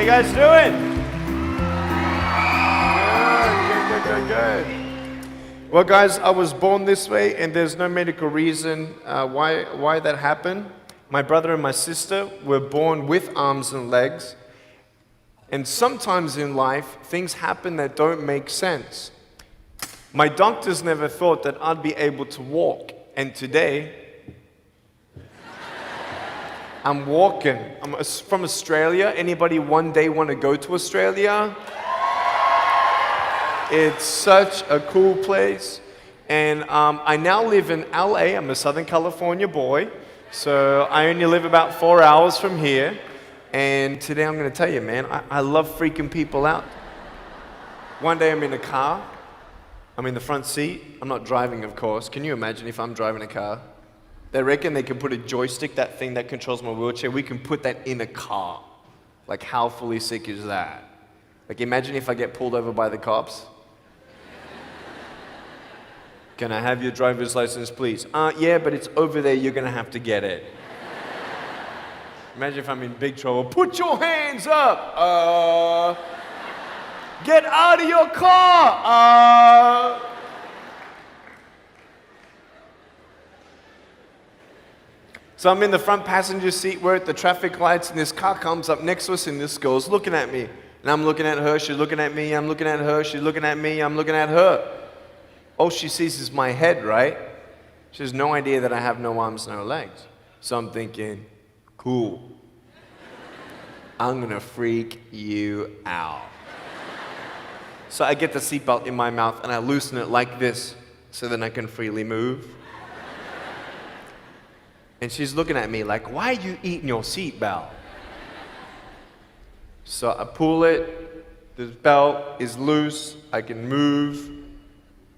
you guys doing? Good. Well, guys, I was born this way, and there's no medical reason why that happened. My brother and my sister were born with arms and legs, and sometimes in life, things happen that don't make sense. My doctors never thought that I'd be able to walk, and today, I'm walking. I'm from Australia. Anybody one day want to go to Australia? It's such a cool place. And I now live in LA. I'm a Southern California boy. So I only live about 4 hours from here. And today I'm going to tell you, man, I love freaking people out. One day I'm in a car. I'm in the front seat. I'm not driving, of course. Can you imagine if I'm driving a car? They reckon they can put a joystick, that thing that controls my wheelchair, we can put that in a car. Like, how fully sick is that? Like, imagine if I get pulled over by the cops. Can I have your driver's license, please? Yeah, but it's over there, you're gonna have to get it. Imagine if I'm in big trouble. Put your hands up! Get out of your car! So I'm in the front passenger seat, we're at the traffic lights, and this car comes up next to us, and this girl's looking at me. And I'm looking at her, she's looking at me, I'm looking at her, she's looking at me, I'm looking at her. All she sees is my head, right? She has no idea that I have no arms, no legs. So I'm thinking, cool. I'm gonna freak you out. So I get the seatbelt in my mouth, and I loosen it like this, so then I can freely move. And she's looking at me like, why are you eating your seatbelt? So I pull it, the belt is loose, I can move.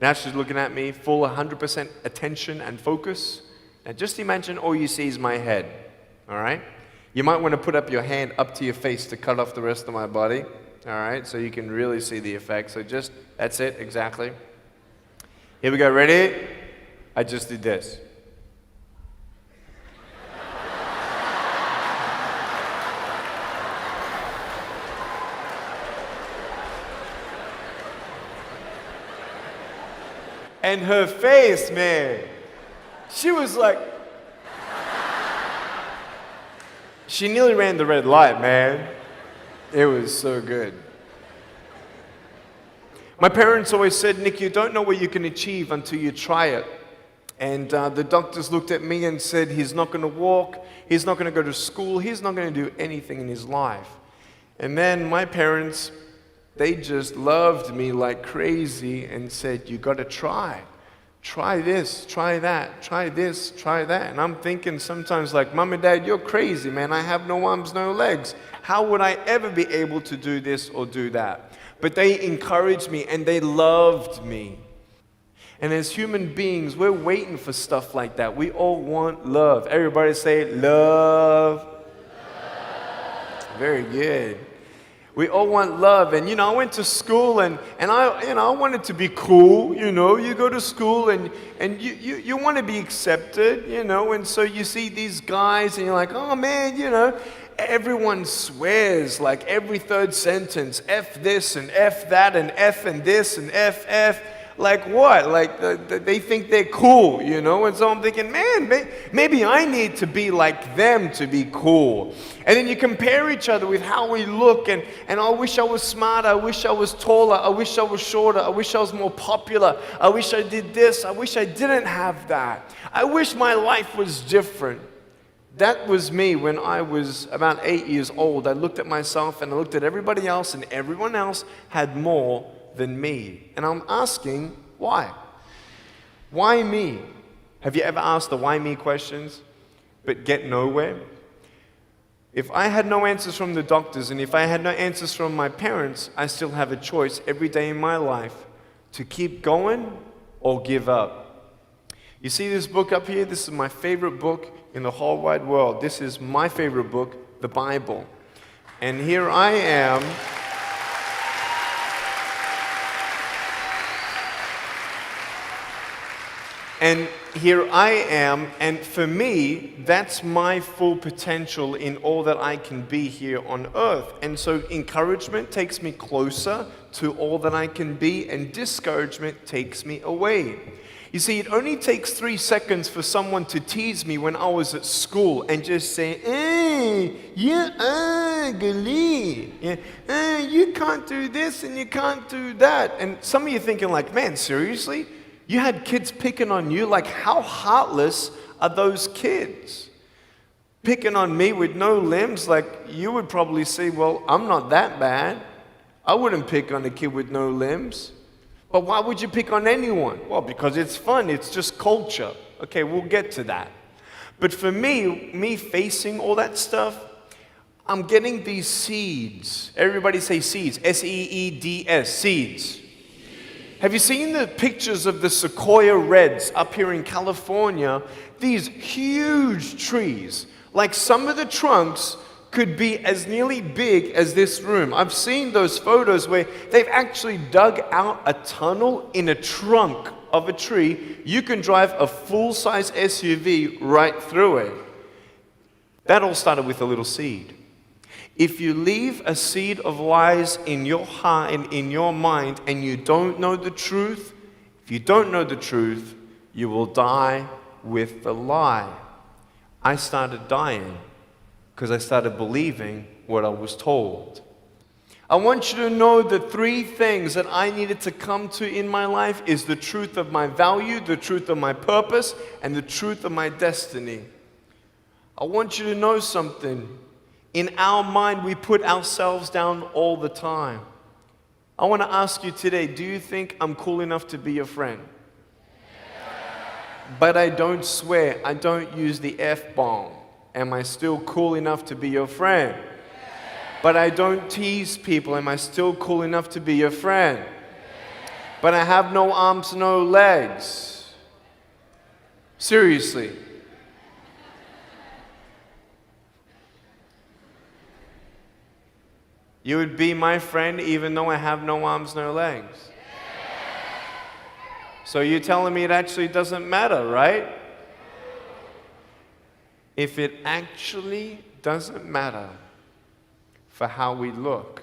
Now she's looking at me, full 100% attention and focus. Now just imagine all you see is my head, all right? You might want to put up your hand up to your face to cut off the rest of my body, all right? So you can really see the effect. So just, that's it, exactly. Here we go, ready? I just did this. And her face, man, she was like, she nearly ran the red light, man. It was so good. My parents always said, Nick, you don't know what you can achieve until you try it. And the doctors looked at me and said, he's not going to walk, he's not going to go to school, he's not going to do anything in his life. And then my parents, they just loved me like crazy and said, you got to try. Try this, try that, try this, try that. And I'm thinking sometimes like, Mom and Dad, you're crazy, man. I have no arms, no legs. How would I ever be able to do this or do that? But they encouraged me and they loved me. And as human beings, we're waiting for stuff like that. We all want love. Everybody say, love. Very good. We all want love. And, I went to school and I wanted to be cool, You go to school and you want to be accepted, And so you see these guys and you're like, oh, man, Everyone swears like every third sentence, F this and F that and F and this and F. Like what? Like they think they're cool, And so I'm thinking, man, maybe I need to be like them to be cool. And then you compare each other with how we look, and I wish I was smarter, I wish I was taller, I wish I was shorter, I wish I was more popular, I wish I did this, I wish I didn't have that. I wish my life was different. That was me when I was about 8 years old. I looked at myself and I looked at everybody else, and everyone else had more than me. And I'm asking, why? Why me? Have you ever asked the why me questions, but get nowhere? If I had no answers from the doctors, and if I had no answers from my parents, I still have a choice every day in my life to keep going or give up. You see this book up here? This is my favorite book in the whole wide world. This is my favorite book, the Bible. And here I am. And here I am, and for me, that's my full potential in all that I can be here on earth. And so encouragement takes me closer to all that I can be, and discouragement takes me away. You see, it only takes 3 seconds for someone to tease me when I was at school and just say, you're ugly. You can't do this and you can't do that. And some of you thinking like, man, seriously? You had kids picking on you? Like, how heartless are those kids? Picking on me with no limbs, like, you would probably say, well, I'm not that bad. I wouldn't pick on a kid with no limbs. But why would you pick on anyone? Well, because it's fun. It's just culture. Okay, we'll get to that. But for me facing all that stuff, I'm getting these seeds. Everybody say seeds. S-E-E-D-S, seeds. Have you seen the pictures of the sequoia reds up here in California? These huge trees. Like some of the trunks could be as nearly big as this room. I've seen those photos where they've actually dug out a tunnel in a trunk of a tree. You can drive a full-size SUV right through it. That all started with a little seed. If you leave a seed of lies in your heart and in your mind and you don't know the truth, if you don't know the truth, you will die with the lie. I started dying because I started believing what I was told. I want you to know the 3 things that I needed to come to in my life is the truth of my value, the truth of my purpose, and the truth of my destiny. I want you to know something. In our mind, we put ourselves down all the time. I want to ask you today, do you think I'm cool enough to be your friend? But I don't swear, I don't use the F-bomb. Am I still cool enough to be your friend? But I don't tease people. Am I still cool enough to be your friend? But I have no arms, no legs. Seriously. You would be my friend even though I have no arms, no legs. So you're telling me it actually doesn't matter, right? If it actually doesn't matter for how we look,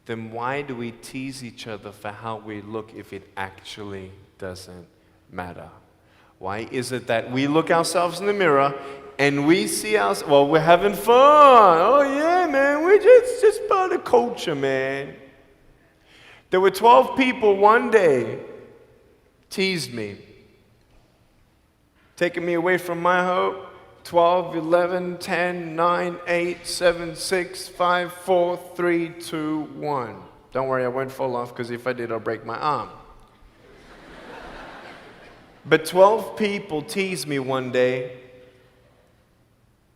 then why do we tease each other for how we look if it actually doesn't matter? Why is it that we look ourselves in the mirror and we see ourselves, well, we're having fun. Oh yeah, man, we're just part of culture, man. There were 12 people one day teased me, taking me away from my hope. 12, 11, 10, 9, 8, 7, 6, 5, 4, 3, 2, 1. Don't worry, I won't fall off because if I did, I'll break my arm. But 12 people teased me one day,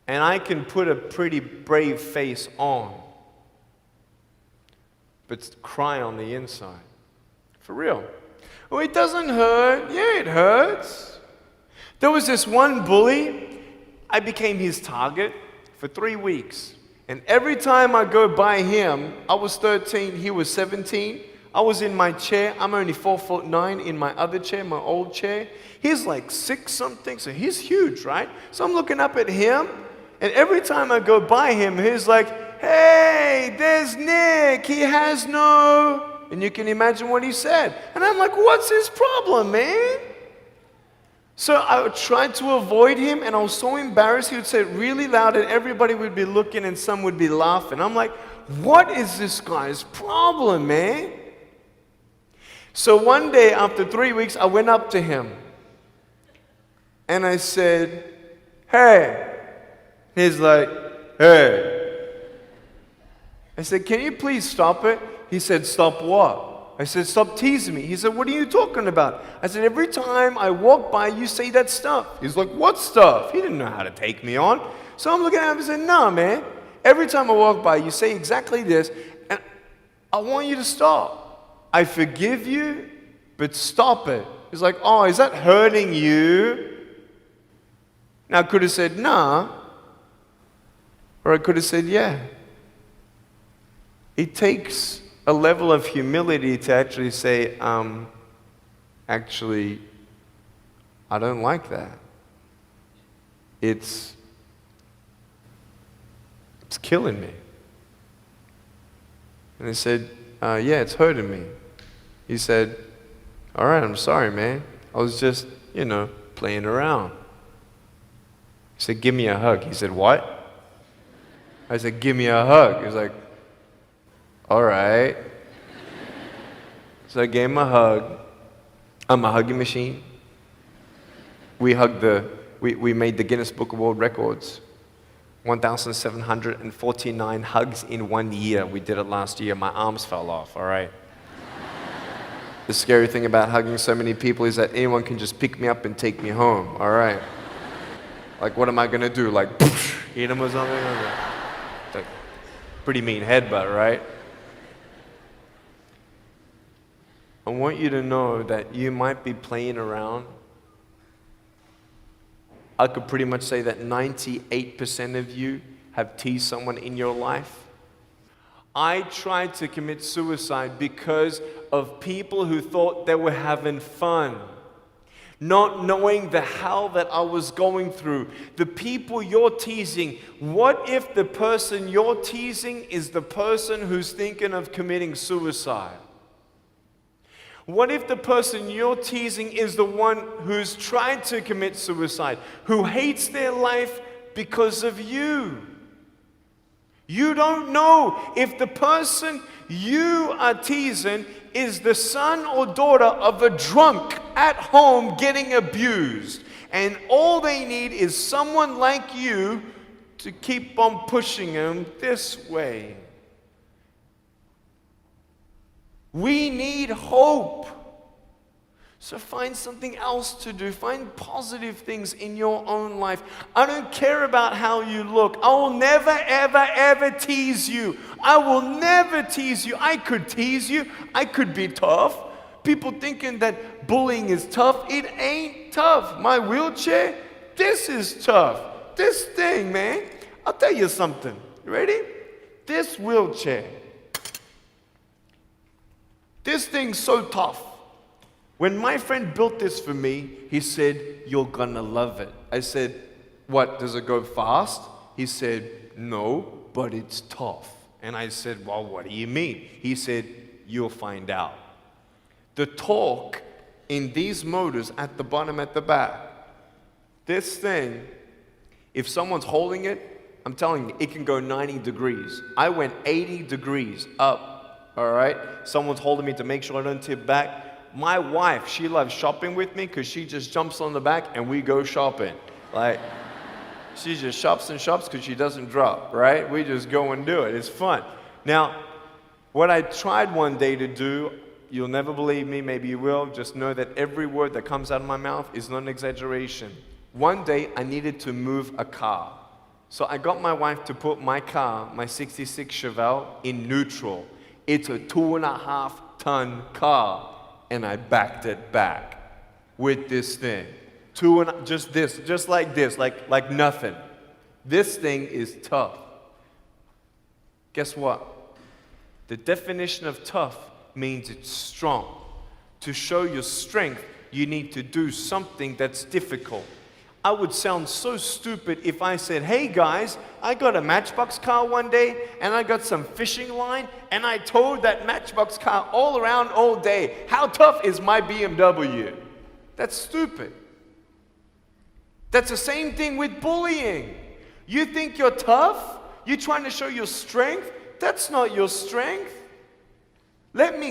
and I can put a pretty brave face on, but cry on the inside. For real. Oh, it doesn't hurt. Yeah, it hurts. There was this one bully. I became his target for 3 weeks. And every time I go by him, I was 13, he was 17. I was in my chair. I'm only 4'9" in my other chair, my old chair. He's like 6 something, so he's huge, right? So I'm looking up at him, and every time I go by him, he's like, hey, there's Nick. He has no... And you can imagine what he said. And I'm like, what's his problem, man? So I tried to avoid him, and I was so embarrassed. He would say it really loud, and everybody would be looking, and some would be laughing. I'm like, what is this guy's problem, man? So one day, after 3 weeks, I went up to him, and I said, hey. He's like, hey. I said, can you please stop it? He said, stop what? I said, stop teasing me. He said, what are you talking about? I said, every time I walk by, you say that stuff. He's like, what stuff? He didn't know how to take me on. So I'm looking at him and said, nah, man. Every time I walk by, you say exactly this, and I want you to stop. I forgive you, but stop it. He's like, oh, is that hurting you? Now, I could have said, nah, or I could have said, yeah. It takes a level of humility to actually say, actually, I don't like that. It's killing me. And I said, yeah, it's hurting me. He said, all right, I'm sorry, man. I was just, playing around. He said, give me a hug. He said, what? I said, give me a hug. He was like, all right. So I gave him a hug. I'm a hugging machine. We made the Guinness Book of World Records. 1,749 hugs in 1 year. We did it last year. My arms fell off, all right? The scary thing about hugging so many people is that anyone can just pick me up and take me home, all right? Like, what am I gonna do? Like, eat them or something? Like, pretty mean headbutt, right? I want you to know that you might be playing around. I could pretty much say that 98% of you have teased someone in your life. I tried to commit suicide because of people who thought they were having fun, not knowing the hell that I was going through. The people you're teasing, what if the person you're teasing is the person who's thinking of committing suicide? What if the person you're teasing is the one who's tried to commit suicide, who hates their life because of you? You don't know if the person you are teasing is the son or daughter of a drunk at home getting abused. And all they need is someone like you to keep on pushing them this way. We need hope. So find something else to do. Find positive things in your own life. I don't care about how you look. I will never, ever, ever tease you. I will never tease you. I could tease you. I could be tough. People thinking that bullying is tough. It ain't tough. My wheelchair, this is tough. This thing, man. I'll tell you something. You ready? This wheelchair. This thing's so tough. When my friend built this for me, he said, you're gonna love it. I said, what, does it go fast? He said, no, but it's tough. And I said, well, what do you mean? He said, you'll find out. The torque in these motors at the bottom, at the back, this thing, if someone's holding it, I'm telling you, it can go 90 degrees. I went 80 degrees up. All right, someone's holding me to make sure I don't tip back. My wife, she loves shopping with me because she just jumps on the back and we go shopping. Like, she just shops and shops because she doesn't drop, right? We just go and do it. It's fun. Now, what I tried one day to do, you'll never believe me, maybe you will, just know that every word that comes out of my mouth is not an exaggeration. One day, I needed to move a car. So I got my wife to put my car, my 66 Chevelle, in neutral. It's a 2.5-ton car, and I backed it back with this thing. Just like this, like nothing. This thing is tough. Guess what? The definition of tough means it's strong. To show your strength, you need to do something that's difficult. I would sound so stupid if I said, hey guys, I got a Matchbox car one day and I got some fishing line and I towed that Matchbox car all around all day. How tough is my BMW? That's stupid. That's the same thing with bullying. You think you're tough? You're trying to show your strength? That's not your strength. Let me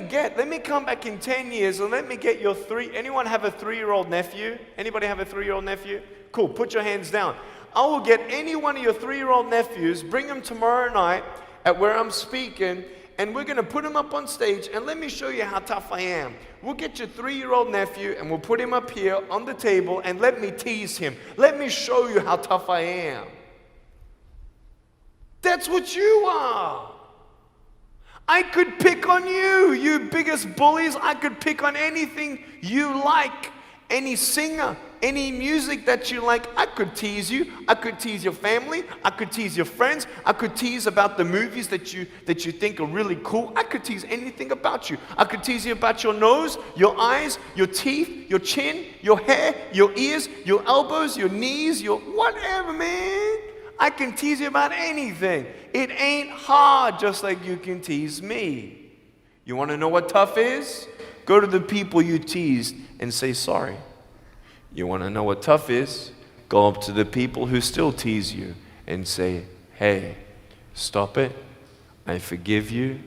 come back in 10 years and let me get your anyone have a 3-year-old nephew? Anybody have a 3-year-old nephew? Cool, put your hands down. I will get any one of your 3-year-old nephews, bring them tomorrow night at where I'm speaking, and we're gonna put him up on stage and let me show you how tough I am. We'll get your 3-year-old nephew and we'll put him up here on the table and let me tease him. Let me show you how tough I am. That's what you are. I could pick on you, you biggest bullies. I could pick on anything you like. Any singer, Any music that you like, I could tease you. I could tease your family. I could tease your friends. I could tease about the movies that you think are really cool. I could tease anything about you. I could tease you about your nose, your eyes, your teeth, your chin, your hair, your ears, your elbows, your knees, your whatever, man. I can tease you about anything. It ain't hard, just like you can tease me. You want to know what tough is? Go to the people you teased and say sorry. You want to know what tough is? Go up to the people who still tease you and say, hey, stop it. I forgive you,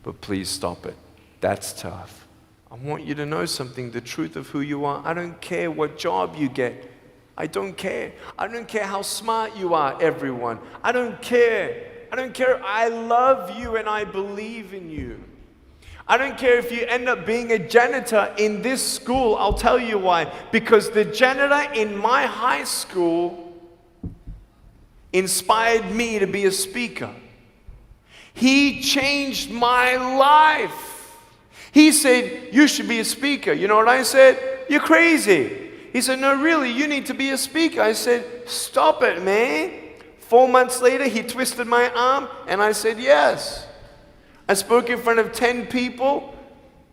but please stop it. That's tough. I want you to know something, the truth of who you are. I don't care what job you get. I don't care. I don't care how smart you are, everyone. I don't care. I don't care. I love you and I believe in you. I don't care if you end up being a janitor in this school. I'll tell you why. Because the janitor in my high school inspired me to be a speaker. He changed my life. He said, you should be a speaker. You know what I said? You're crazy. He said, no, really, you need to be a speaker. I said, stop it, man. 4 months later, he twisted my arm, and I said, yes. I spoke in front of 10 people,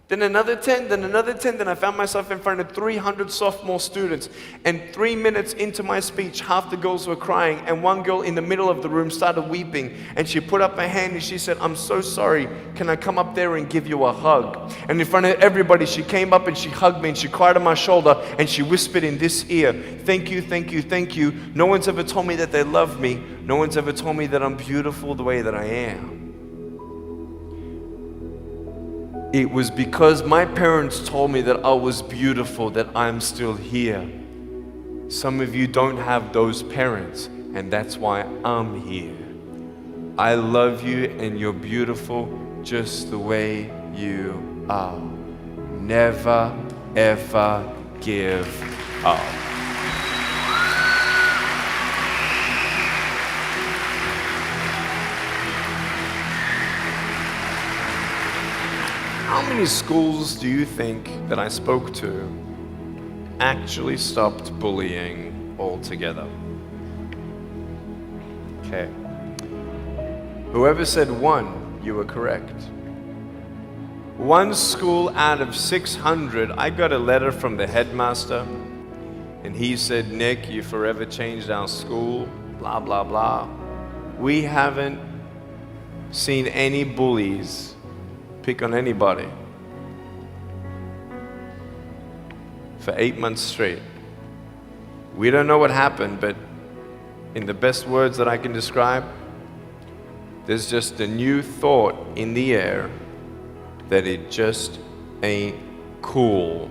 then another 10, then another 10, then I found myself in front of 300 sophomore students. And 3 minutes into my speech, half the girls were crying, and one girl in the middle of the room started weeping, and she put up her hand and she said, I'm so sorry, can I come up there and give you a hug? And in front of everybody, she came up and she hugged me and she cried on my shoulder and she whispered in this ear, thank you, thank you, thank you. No one's ever told me that they love me. No one's ever told me that I'm beautiful the way that I am. It was because my parents told me that I was beautiful that I'm still here. Some of you don't have those parents, and that's why I'm here. I love you, and you're beautiful just the way you are. Never, ever give up. How many schools do you think that I spoke to actually stopped bullying altogether? Okay. Whoever said one, you were correct. One school out of 600, I got a letter from the headmaster, and he said, Nick, you forever changed our school, blah, blah, blah. We haven't seen any bullies pick on anybody for 8 months straight. We don't know what happened, but in the best words that I can describe, there's just a new thought in the air that it just ain't cool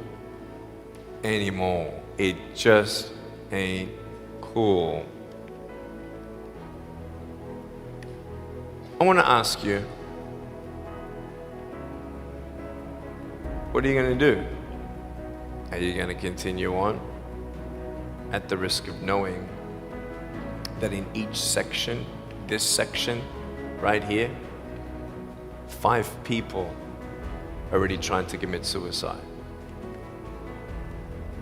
anymore. It just ain't cool. I want to ask you, what are you going to do? Are you going to continue on at the risk of knowing that in each section, this section right here, 5 people are already trying to commit suicide?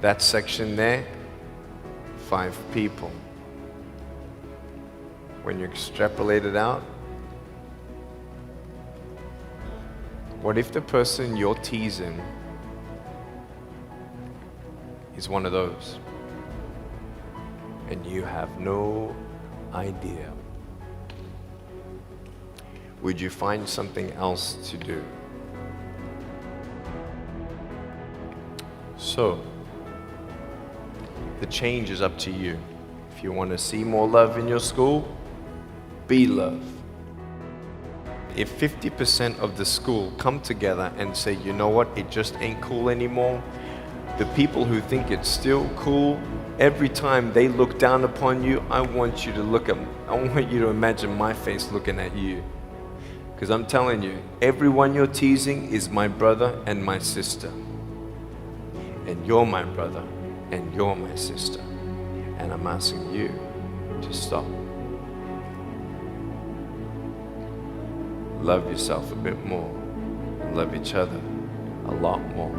That section there, 5 people. When you extrapolate it out, what if the person you're teasing is one of those, and you have no idea? Would you find something else to do? So, the change is up to you. If you want to see more love in your school, be love. If 50% of the school come together and say, you know what, it just ain't cool anymore, the people who think it's still cool, every time they look down upon you, I want you to imagine my face looking at you. Because I'm telling you, everyone you're teasing is my brother and my sister. And you're my brother and you're my sister. And I'm asking you to stop. Love yourself a bit more. Love each other a lot more.